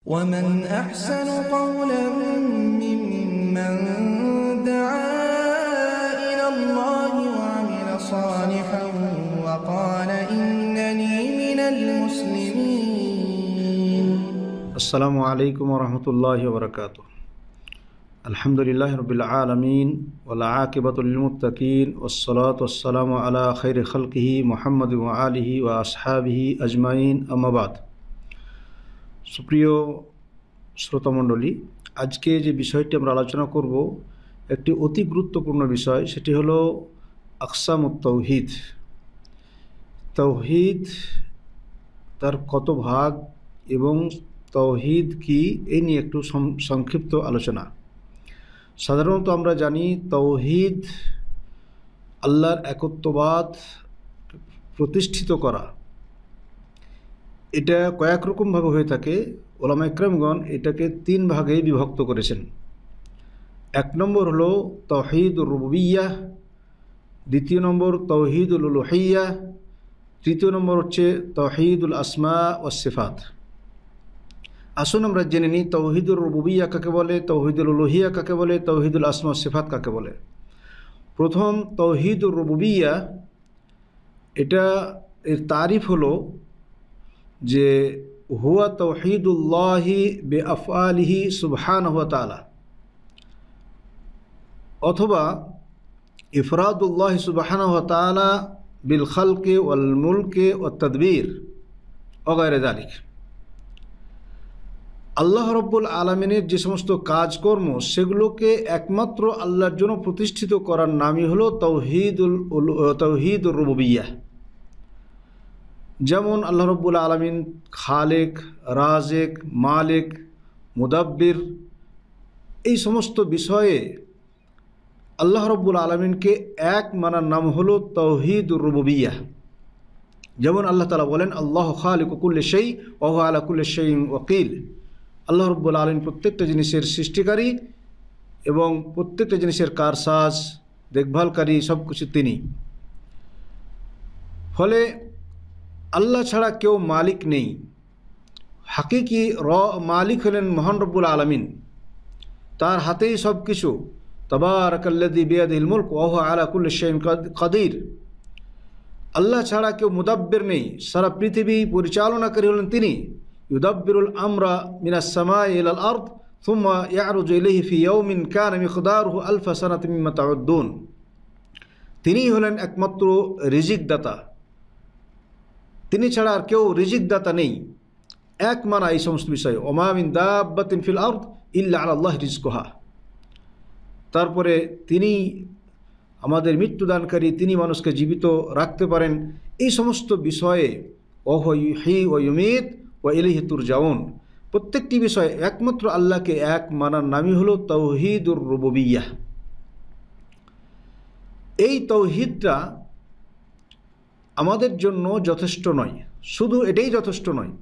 ومن أحسن قولا ممن دعا إلى الله وعمل صالحا وقال إنني من المسلمين. السلام عليكم ورحمة الله وبركاته. الحمد لله رب العالمين والعاقبة للمتقين والصلاة والسلام على خير خلقه محمد وآله وأصحابه أجمعين أما بعد. সুপ্রিয় শ্রোতামণ্ডলী, আজকে যে বিষয়টি আমরা আলোচনা করব একটি অতি গুরুত্বপূর্ণ বিষয়, সেটি হলো আকসামুত তাওহীদ। তাওহীদ তার কত ভাগ এবং তাওহীদ কি, এই নিয়ে একটু সংক্ষিপ্ত আলোচনা। সাধারণত আমরা জানি তাওহীদ আল্লাহর একত্ববাদ প্রতিষ্ঠিত করা। এটা কয়েক রকমভাবে হয়ে থাকে। ওলামা ইকরামগণ এটাকে তিন ভাগে বিভক্ত করেছেন। এক নম্বর হলো তাওহীদুর রুবুবিয়্যাহ, দ্বিতীয় নম্বর তাওহীদুল উলুহিয়্যাহ, তৃতীয় নম্বর হচ্ছে তাওহীদুল আসমা ওয়াস সিফাত। আসুন আমরা জেনে নিই তাওহীদুর রুবুবিয়্যাহ কাকে বলে, তাওহীদুল উলুহিয়্যাহ কাকে বলে, তাওহীদুল আসমা ওয়াস সিফাত কাকে বলে। প্রথম তাওহীদুর রুবুবিয়্যাহ, এটা এর তারিফ হলো যে হুয়া তাওহীদুল্লাহি বিআফআলিহি সুবহানাহু ওয়া তাআলা, অথবা ইফরাদুল্লাহি সুবহানাহু ওয়া তাআলা বিল খালকি ওয়াল মুলকি ওয়াত তাদবীর ওয়া গায়রে যালিক। আল্লাহ রাব্বুল আলামিনের যে সমস্ত কাজকর্ম সেগুলোকে একমাত্র আল্লাহর জন্য প্রতিষ্ঠিত করার নামই হলো তাওহীদুর রুবুবিয়্যাহ। যেমন আল্লাহ রাব্বুল আলামিন খালেক, রাজেক, মালিক, মুদাব্বির, এই সমস্ত বিষয়ে আল্লাহ রাব্বুল আলামিনকে এক মানার নাম হলো তাওহীদুর রুবুবিয়্যাহ। যেমন আল্লাহ তাআলা বলেন আল্লাহু খালিকু কুল্লি শাই ওয়া হুয়া আলা কুল্লি শাইইন ওয়াকিল। আল্লাহ রাব্বুল আলামিন প্রত্যেকটা জিনিসের সৃষ্টিকারী এবং প্রত্যেকটা জিনিসের কারসাজ, দেখভালকারী, সব কিছু তিনি। ফলে আল্লাহ ছাড়া কেউ মালিক নেই। হাকিকি মালিক হলেন মহান রব্বুল আলামিন, তার হাতেই সব কিছু। তাবারাকাল্লাযী বিয়াদিহিল মুলক ওয়া হুয়া আলা কুল্লি শাইইন কাদির। আল্লাহ ছাড়া কেউ মুদাব্বির নেই, সারা পৃথিবী পরিচালনাকারী হলেন তিনি। ইউদাব্বিরুল আমরা মিনাস সামাই ইলাল আরদ সুম্মা ইয়ারুজু ইলাইহি ফি ইয়াউমিন কানা মিকদারুহু আলফা সানাতিন মিম্মা তাউদ্দুন। তিনিই হলেন একমাত্র রিজিক দাতা, তিনি ছাড়া আর কেউ রিজিক দাতা নেই। এক মানা এই সমস্ত বিষয়। ওমা মিন দাব্বাতিন ফিল আরদ ইল্লা আলাল্লাহি রিজকুহা। তারপরে তিনি আমাদের মৃত্যুদানকারী, তিনি মানুষকে জীবিত রাখতে পারেন। এই সমস্ত বিষয়ে ওয়া ইউহয়ী ওয়া ইউমীত ওয়া ইলাইহি তুরজাউন, প্রত্যেকটি বিষয়ে একমাত্র আল্লাহকে এক মানার নামই হলো তাওহীদুর রুবুবিয়্যাহ। এই তাওহীদটা আমাদের জন্য যথেষ্ট নয়, শুধু এটাই যথেষ্ট নয়,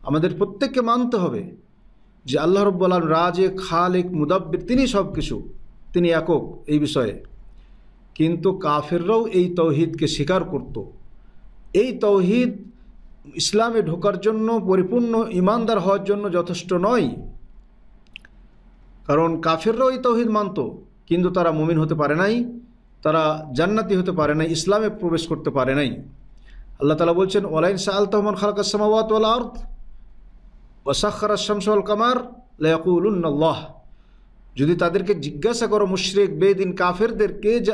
আমাদের প্রত্যেককে মানতে হবে যে আল্লাহ রাব্বুল আলামিন রাজিক, খালিক, মুদাব্বির, তিনি সব কিছু, তিনি একক এই বিষয়ে। কিন্তু কাফেররাও এই তাওহীদকে স্বীকার করত। এই তাওহীদ ইসলামে ঢোকার জন্য, পরিপূর্ণ ঈমানদার হওয়ার জন্য যথেষ্ট নয়। কারণ কাফেররাও এই তাওহীদ মানত, কিন্তু তারা মুমিন হতে পারে নাই, তারা জান্নাতি হতে পারে নাই, ইসলামে প্রবেশ করতে পারে নাই। আল্লাহ তাআলা বলছেন ওয়ালাইন সাআলতাহুম মান খালাকাস সামাওয়াতি ওয়াল আরদ ওয়া সাখখারাশ শামসা ওয়াল কামার লা ইয়াকুলুন্নাল্লাহ। যদি তাদেরকে জিজ্ঞাসা করো মুশরিক, বেদিন, কাফেরদেরকে, যে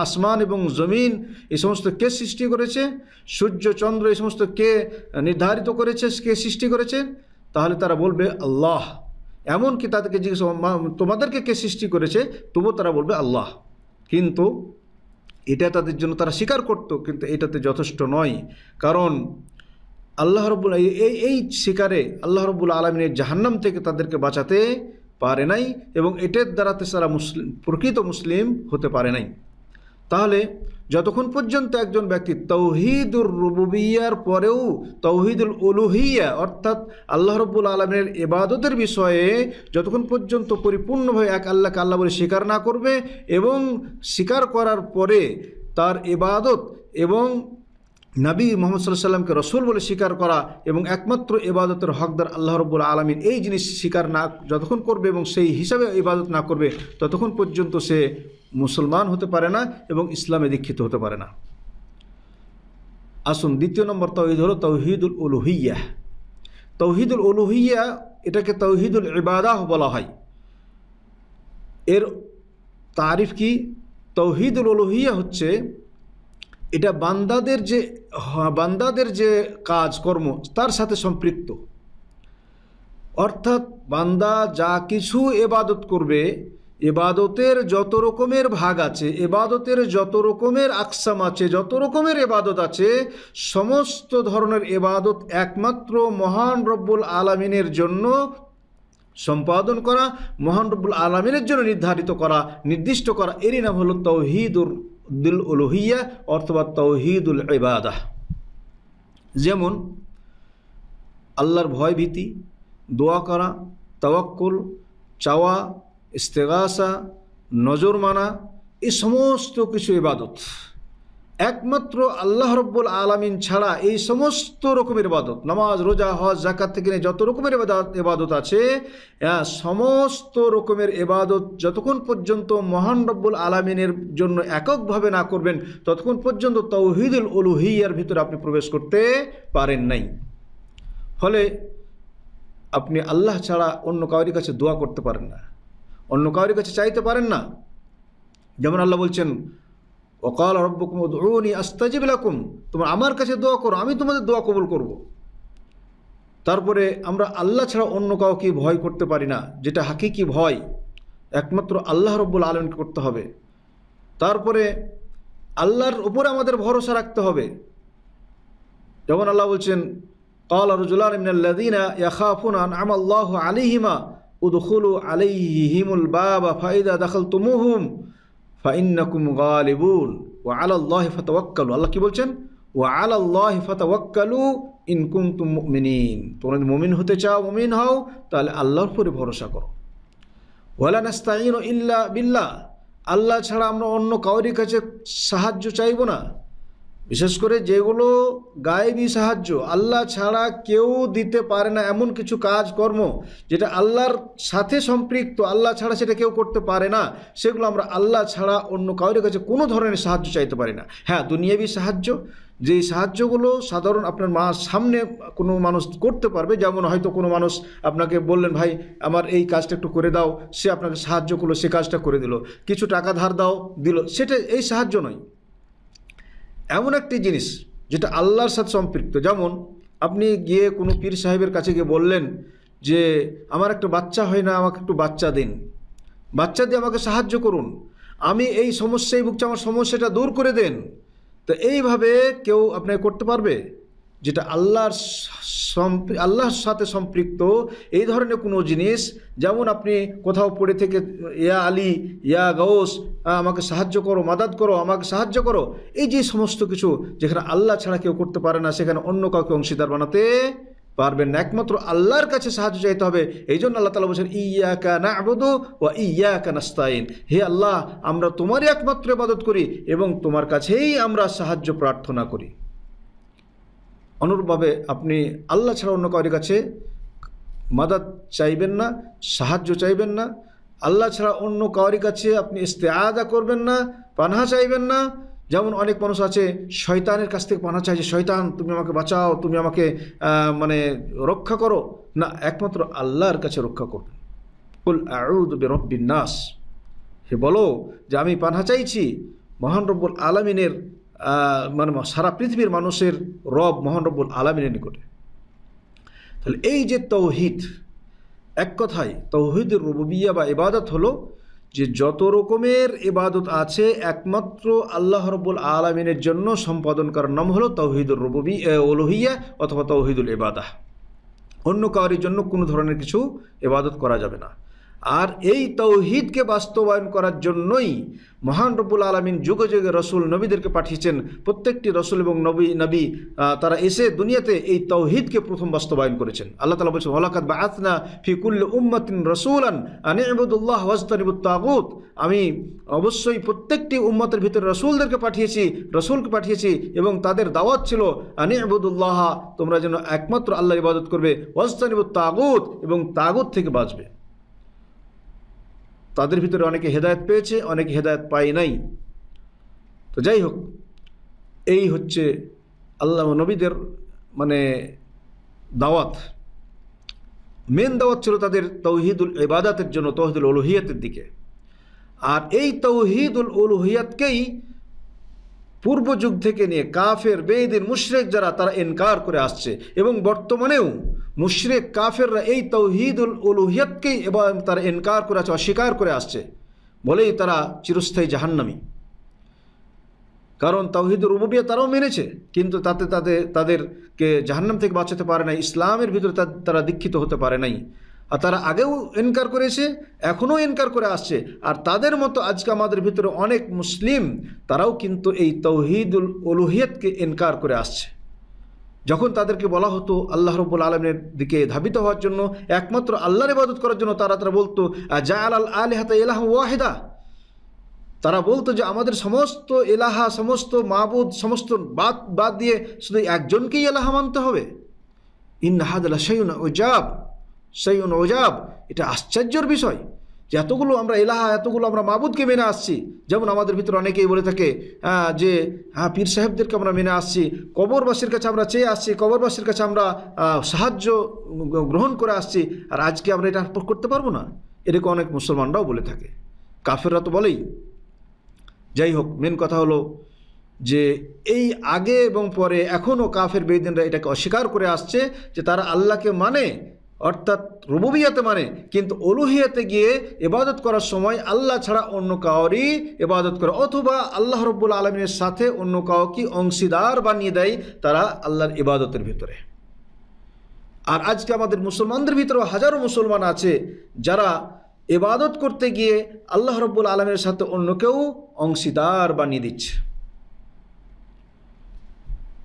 আসমান এবং জমিন এই সমস্ত কে সৃষ্টি করেছে, সূর্য, চন্দ্র এই সমস্ত কে নির্ধারিত করেছে, কে সৃষ্টি করেছে, তাহলে তারা বলবে আল্লাহ। এমনকি তাদেরকে জিজ্ঞাসা তোমাদেরকে কে সৃষ্টি করেছে, তবুও তারা বলবে আল্লাহ। কিন্তু এটা তাদের জন্য তারা স্বীকার করত, কিন্তু এটাতে যথেষ্ট নয়। কারণ আল্লাহ রাব্বুল এই স্বীকারে আল্লাহ রাব্বুল আলামিনের জাহান্নাম থেকে তাদেরকে বাঁচাতে পারে নাই, এবং এটার দ্বারাতে তারা প্রকৃত মুসলিম হতে পারে নাই। তাহলে যতক্ষণ পর্যন্ত একজন ব্যক্তি তাওহীদুর রুবুবিয়্যার পরেও তাওহীদুল উলুহিয়্যাহ অর্থাৎ আল্লাহ রাব্বুল আলামিনের ইবাদতের বিষয়ে যতক্ষণ পর্যন্ত পরিপূর্ণভাবে এক আল্লাহকে আল্লাহ বলে স্বীকার না করবে, এবং স্বীকার করার পরে তার ইবাদত এবং নবী মুহাম্মদ সাল্লাল্লাহু আলাইহি সাল্লামকে রসুল বলে স্বীকার করা এবং একমাত্র ইবাদতের হকদার আল্লাহ রাব্বুল আলামিন, এই জিনিস স্বীকার না যতক্ষণ করবে এবং সেই হিসাবে ইবাদত না করবে ততক্ষণ পর্যন্ত সে মুসলমান হতে পারে না এবং ইসলামে দীক্ষিত হতে পারে না। আসুন, দ্বিতীয় নম্বর তাওহীদ হলো তাওহীদুল উলুহিয়্যাহ। তাওহীদুল উলুহিয়্যাহ এটাকে তাওহীদুল ইবাদাহ বলা হয়। এর তারিফ কি? তাওহীদুল উলুহিয়্যাহ হচ্ছে এটা বান্দাদের যে কাজকর্ম তার সাথে সম্পৃক্ত, অর্থাৎ বান্দা যা কিছু ইবাদত করবে, ইবাদতের যত রকমের ভাগ আছে, ইবাদতের যত রকমের আকসাম আছে, যত রকমের ইবাদত আছে, সমস্ত ধরনের ইবাদত একমাত্র মহান রব্বুল আলামিনের জন্য সম্পাদন করা, মহান রব্বুল আলামিনের জন্য নির্ধারিত করা, নির্দিষ্ট করা, এরই নাম হলো তাওহীদুল উলুহিয়্যাহ অথবা তাওহীদুল ইবাদাহ। যেমন আল্লাহর ভয় ভীতি, দোয়া করা, তাওয়াক্কুল, চাওয়া, ইস্তেগাসা, নজর মানা, এই সমস্ত কিছু ইবাদত একমাত্র আল্লাহ রব্বুল আলামিন ছাড়া এই সমস্ত রকমের ইবাদত, নামাজ, রোজা, হজ, যাকাত থেকে নিয়ে যত রকমের ইবাদত আছে, সমস্ত রকমের ইবাদত যতক্ষণ পর্যন্ত মহান রব্বুল আলামিনের জন্য এককভাবে না করবেন ততক্ষণ পর্যন্ত তাওহীদুল উলুহিয়্যার ভিতরে আপনি প্রবেশ করতে পারেন নাই। ফলে আপনি আল্লাহ ছাড়া অন্য কারোর কাছে দোয়া করতে পারেন না, অন্য কারোর কাছে চাইতে পারেন না। যেমন আল্লাহ বলছেন, ওয়াকাল রব্বুকুম উদউনি আস্তাজিব লাকুম, তোমরা আমার কাছে দোয়া করো, আমি তোমাদের দোয়া কবুল করব। তারপরে আমরা আল্লাহ ছাড়া অন্য কাউকে ভয় করতে পারি না, যেটা হাকিকি ভয় একমাত্র আল্লাহ রব্বুল আলামিনকে করতে হবে। তারপরে আল্লাহর উপরে আমাদের ভরসা রাখতে হবে। যেমন আল্লাহ বলছেন, ক্বালা রাজুলান মিনাল্লাযীনা ইয়াখাফুনা আনআমা আল্লাহু আলাইহিমা উদখুলু আলাইহিমুল বাবা ফাইদা দাখালতুমুহুম ফাইন্নাকুম গালিবুন ওয়া আলাল্লাহি ফাতাওয়াক্কালু। আল্লাহ কি বলছেন? ওয়া আলাল্লাহি ফাতাওয়াক্কালু ইন কুনতুম মুমিনিন। তোমরা যদি মুমিন হতে চাও, মুমিন হও, তাহলে আল্লাহর উপরে ভরসা করো। ওয়ালা নাস্তাঈনু ইল্লা বিল্লাহ, আল্লাহ ছাড়া আমরা অন্য কারোর কাছে সাহায্য চাইব না। বিশেষ করে যেগুলো গায়েবী সাহায্য, আল্লাহ ছাড়া কেউ দিতে পারে না, এমন কিছু কাজকর্ম যেটা আল্লাহর সাথে সম্পৃক্ত, আল্লাহ ছাড়া সেটা কেউ করতে পারে না, সেগুলো আমরা আল্লাহ ছাড়া অন্য কারোর কাছে কোনো ধরনের সাহায্য চাইতে পারি না। হ্যাঁ, দুনিয়াবী সাহায্য, যেই সাহায্যগুলো সাধারণ আপনার সামনে কোনো মানুষ করতে পারবে, যেমন হয়তো কোনো মানুষ আপনাকে বললেন, ভাই আমার এই কাজটা একটু করে দাও, সে আপনাকে সাহায্য করলো, সে কাজটা করে দিল, কিছু টাকা ধার দাও, দিল, সেটা এই সাহায্য নয়। এমন একটি জিনিস যেটা আল্লাহর সাথে সম্পৃক্ত, যেমন আপনি গিয়ে কোনো পীর সাহেবের কাছে গিয়ে বললেন যে আমার একটা বাচ্চা হয় না, আমাকে একটু বাচ্চা দিন, বাচ্চা দিয়ে আমাকে সাহায্য করুন, আমি এই সমস্যায় ভুগছি, আমার সমস্যাটা দূর করে দেন। তো এইভাবে কেউ আপনাকে করতে পারবে? যেটা আল্লাহর সাথে সম্পৃক্ত এই ধরনের কোনো জিনিস, যেমন আপনি কোথাও পড়ে থেকে ইয়া আলী, ইয়া গাউস, আমাকে সাহায্য করো, মাদাদ করো, আমাকে সাহায্য করো, এই যে সমস্ত কিছু যেখানে আল্লাহ ছাড়া কেউ করতে পারে না, সেখানে অন্য কাউকে অংশীদার বানাতে পারবেন না, একমাত্র আল্লাহর কাছে সাহায্য চাইতে হবে। এই জন্য আল্লাহ তাআলা বলেছেন, ইয়্যাকা না'বুদু ওয়া ইয়্যাকা নাস্তাঈন, হে আল্লাহ, আমরা তোমারই একমাত্র ইবাদত করি এবং তোমার কাছেই আমরা সাহায্য প্রার্থনা করি। অনুরূপভাবে আপনি আল্লাহ ছাড়া অন্য কারোর কাছে মাদাদ চাইবেন না, সাহায্য চাইবেন না, আল্লাহ ছাড়া অন্য কারোর কাছে আপনি ইস্তেআযা করবেন না, পানাহ চাইবেন না। যেমন অনেক মানুষ আছে শয়তানের কাছ থেকে পানাহ চায়, যে শয়তান তুমি আমাকে বাঁচাও, তুমি আমাকে রক্ষা করো। না, একমাত্র আল্লাহর কাছে রক্ষা করবেন। কুল আউযু বিরাব্বিন নাস, হে বলো যে আমি পানাহ চাইছি মহান রব্বুল আলামিনের, মানে সারা পৃথিবীর মানুষের রব মহান রব্বুল আলামিনের নিকটে। তাহলে এই যে তাওহীদ, এক কথায় তাওহীদুর রুবুবিয়্যাহ বা ইবাদত হলো যে যত রকমের ইবাদত আছে একমাত্র আল্লাহ রব্বুল আলামিনের জন্য সম্পাদন করার নাম হলো তাওহীদুর উলুহিয়্যাহ অথবা তাওহীদুল ইবাদাহ। অন্য কারোর জন্য কোনো ধরনের কিছু ইবাদত করা যাবে না। আর এই তৌহিদকে বাস্তবায়ন করার জন্যই মহান রব্বুল আলামিন যুগে যুগে রসুল নবীদেরকে পাঠিয়েছেন। প্রত্যেকটি রসুল এবং নবী তারা এসে দুনিয়াতে এই তৌহিদকে প্রথম বাস্তবায়ন করেছেন। আল্লাহ তাআলা বলছেন, ওয়ালাকাদ বাআসনা ফি কুল্লি উম্মাতিন রাসূলান আন ইবুদুল্লাহ ওয়াজতানিবুত তাগুত। আমি অবশ্যই প্রত্যেকটি উম্মতের ভিতরে রসুলকে পাঠিয়েছি এবং তাদের দাওয়াত ছিল আন ইবুদুল্লাহ, তোমরা যেন একমাত্র আল্লাহর ইবাদত করবে, ওয়াজতানিবুত তাগুত, এবং তাগুত থেকে বাঁচবে। তাদের ভিতরে অনেকে হেদায়েত পেয়েছে, অনেকে হেদায়েত পায় নাই। তো যাই হোক, এই হচ্ছে আল্লাহ নবীদের দাওয়াত। মেন দাওয়াত ছিল তাদের তৌহিদুল ইবাদাতের জন্য, তৌহিদুল উলুহিয়াতের দিকে। আর এই তৌহিদুল উলুহিয়াতকেই পূর্ব যুগ থেকে নিয়ে কাফের, বেঈন, মুশরিক যারা, তারা ইনকার করে আসছে, এবং বর্তমানেও মুশরিক কাফেররা এই তৌহিদুল উলুহিয়াতকেই এবং তারা ইনকার করে আসছে, অস্বীকার করে আসছে, বলেই তারা চিরস্থায়ী জাহান্নামী। কারণ তাওহীদুর রুবুবিয়্যাহ তারাও মেনেছে, কিন্তু তাদেরকে জাহান্নাম থেকে বাঁচাতে পারে নাই, ইসলামের ভিতরে তারা দীক্ষিত হতে পারে নাই। আর তারা আগেও ইনকার করেছে, এখনও ইনকার করে আসছে। আর তাদের মতো আজকে আমাদের ভিতরে অনেক মুসলিম, তারাও কিন্তু এই তাওহীদুল উলুহিয়াতকে ইনকার করে আসছে। যখন তাদেরকে বলা হতো আল্লাহ রাব্বুল আলামিনের দিকে ধাবিত হওয়ার জন্য, একমাত্র আল্লাহর ইবাদত করার জন্য, তারা বলতো জাআলাল আলিহাতা ইলাহা ওয়াহিদা। তারা বলতো যে আমাদের সমস্ত ইলাহা, সমস্ত মাবুদ, সমস্ত বাদ দিয়ে শুধু একজনকেই ইলাহা মানতে হবে। ইন্না হাযা লাশাইউন উজাব, এটা আশ্চর্যের বিষয় যে এতগুলো আমরা ইলাহা, এতগুলো আমরা মাবুদকে মেনে আসছি। যেমন আমাদের ভিতরে অনেকেই বলে থাকে যে পীর সাহেবদেরকে আমরা মেনে আসছি, কবরবাসীর কাছে আমরা চেয়ে আসছি, কবরবাসীর কাছে আমরা সাহায্য গ্রহণ করে আসছি, আর আজকে আমরা এটা করতে পারবো না। এরকম অনেক মুসলমানরাও বলে থাকে, কাফেররা তো বলেই। যাই হোক, মেন কথা হলো যে এই আগে এবং পরে এখনও কাফের বেঈনরা এটাকে অস্বীকার করে আসছে যে তারা আল্লাহকে মানে, অর্থাৎ রুবুবিয়্যাতে মানে, কিন্তু উলুহিয়াতে গিয়ে ইবাদত করার সময় আল্লাহ ছাড়া অন্য কাউরই ইবাদত করে, অথবা আল্লাহ রাব্বুল আলামিনের সাথে অন্য কাউকে অংশীদার বানিয়ে দেয় তারা আল্লাহর ইবাদতের ভিতরে। আর আজকে আমাদের মুসলমানদের ভিতরেও হাজারো মুসলমান আছে যারা ইবাদত করতে গিয়ে আল্লাহ রাব্বুল আলামিনের সাথে অন্যকেও অংশীদার বানিয়ে দিচ্ছে।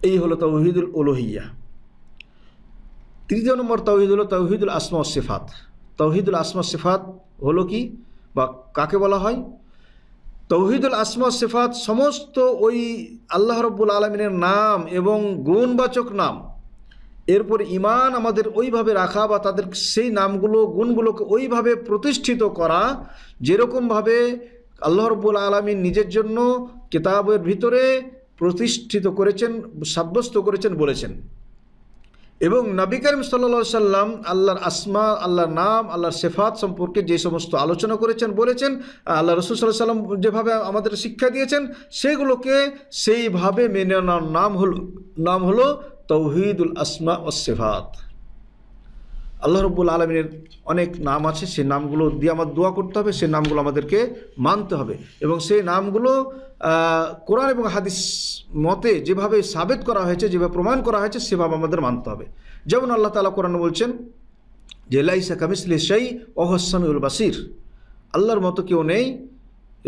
এই হলো তাওহীদুল উলুহিয়্যা। তৃতীয় নম্বর তাওহীদ হলো তাওহীদুল আসমা ওয়াস সিফাত। তাওহীদুল আসমা ওয়াস সিফাত হলো কি, বা কাকে বলা হয়? তাওহীদুল আসমা ওয়াস সিফাত সমস্ত ওই আল্লাহ রাব্বুল আলামিনের নাম এবং গুণবাচক নাম, এরপর ঈমান আমাদের ওইভাবে রাখা, বা তাদের সেই নামগুলো, গুণগুলোকে ওইভাবে প্রতিষ্ঠিত করা যেরকমভাবে আল্লাহ রাব্বুল আলামিন নিজের জন্য কিতাবের ভিতরে প্রতিষ্ঠিত করেছেন, সাব্যস্ত করেছেন, বলেছেন। এবং নবী করিম সাল্লাল্লাহু আলাইহি সাল্লাম আল্লাহর আসমা, আল্লাহর নাম, আল্লাহর সিফাত সম্পর্কে যে সমস্ত আলোচনা করেছেন, বলেছেন, আল্লাহ রাসূল সাল্লাল্লাহু আলাইহি সাল্লাম যেভাবে আমাদের শিক্ষা দিয়েছেন, সেগুলোকে সেইভাবে মেনে নেওয়ার নাম হলো তাওহীদুল আসমা ওয়াস সিফাত। আল্লাহ রাব্বুল আলামিনের অনেক নাম আছে, সেই নামগুলো দিয়ে আমার দোয়া করতে হবে, সেই নামগুলো আমাদেরকে মানতে হবে, এবং সেই নামগুলো কোরআন এবং হাদিস মতে যেভাবে সাবেত করা হয়েছে, যেভাবে প্রমাণ করা হয়েছে, সেভাবে আমাদের মানতে হবে। যেমন আল্লাহ তাআলা কোরআনে বলছেন যে লাইসা কামিসলিহি শাই ওয়া হুয়াস সামিউল বাসির, আল্লাহর মতো কেউ নেই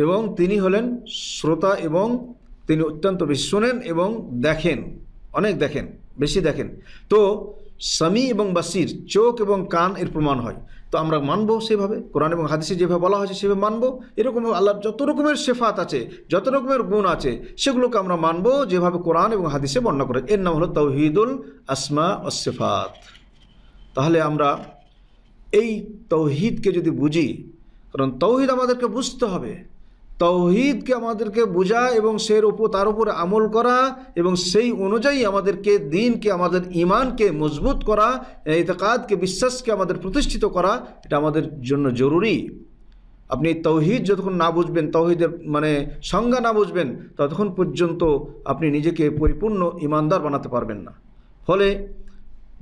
এবং তিনি হলেন শ্রোতা, এবং তিনি অত্যন্ত বেশি শোনেন এবং দেখেন, অনেক দেখেন, বেশি দেখেন। তো সামি এবং বাসির, চোখ এবং কান এর প্রমাণ হয়। তো আমরা মানবো সেভাবে, কোরআন এবং হাদিসে যেভাবে বলা হয়েছে সেভাবে মানবো। এরকম আল্লাহর যত রকমের সিফাত আছে, যত রকমের গুণ আছে, সেগুলোকে আমরা মানবো যেভাবে কোরআন এবং হাদিসে বর্ণনা করে। এর নাম হলো তাওহীদুল আসমা ওয়াস সিফাত। তাহলে আমরা এই তাওহীদকে যদি বুঝি, কারণ তাওহীদ আমাদেরকে বুঝতে হবে, তাওহীদকে আমাদেরকে বোঝা এবং তার উপরে আমল করা, এবং সেই অনুযায়ী আমাদেরকে দ্বীনকে, আমাদের ঈমানকে মজবুত করা, ইতিকাদকে, বিশ্বাসকে আমাদের প্রতিষ্ঠিত করা, এটা আমাদের জন্য জরুরি। আপনি তাওহীদ যতক্ষণ না বুঝবেন, তাওহীদের সংজ্ঞা না বুঝবেন, ততক্ষণ পর্যন্ত আপনি নিজেকে পরিপূর্ণ ঈমানদার বানাতে পারবেন না। ফলে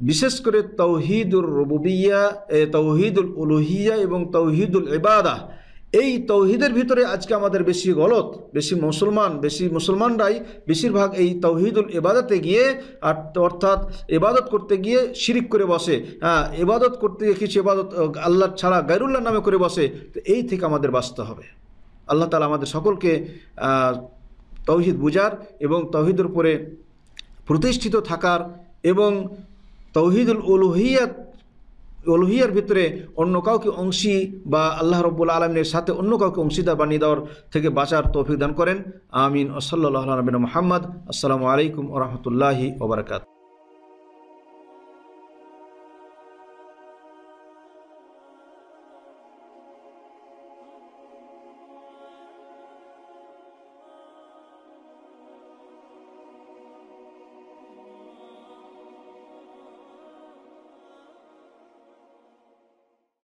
বিশেষ করে তাওহীদুর রুবুবিয়্যাহ, তাওহীদুল উলুহিয়্যাহ এবং তাওহীদুল ইবাদাহ, এই তৌহিদের ভিতরে আজকে আমাদের বেশি গলত, বেশি মুসলমানরাই বেশিরভাগ এই তৌহিদুল ইবাদতে গিয়ে অর্থাৎ ইবাদত করতে গিয়ে শিরিক করে বসে, ইবাদত করতে গিয়ে কিছু ইবাদত আল্লাহ ছাড়া গায়রুল্লাহ নামে করে বসে। তো এই থেকে আমাদের বাঁচতে হবে। আল্লাহ তাআলা আমাদের সকলকে তৌহিদ বুঝার এবং তৌহিদের উপরে প্রতিষ্ঠিত থাকার এবং তৌহিদুল উলুহিয়ার ভিতরে অন্য কাউকে অংশী বা আল্লাহ রাব্বুল আলামিনের সাথে অন্য কাউকে অংশীদার বানিয়ে দেওয়ার থেকে বাঁচার তৌফিক দান করেন। আমিন। সাল্লাল্লাহু আলা নবিয়িনা মুহাম্মদ। আসসালামু আলাইকুম ওয়া রাহমাতুল্লাহি ওয়া বারাকাতুহু।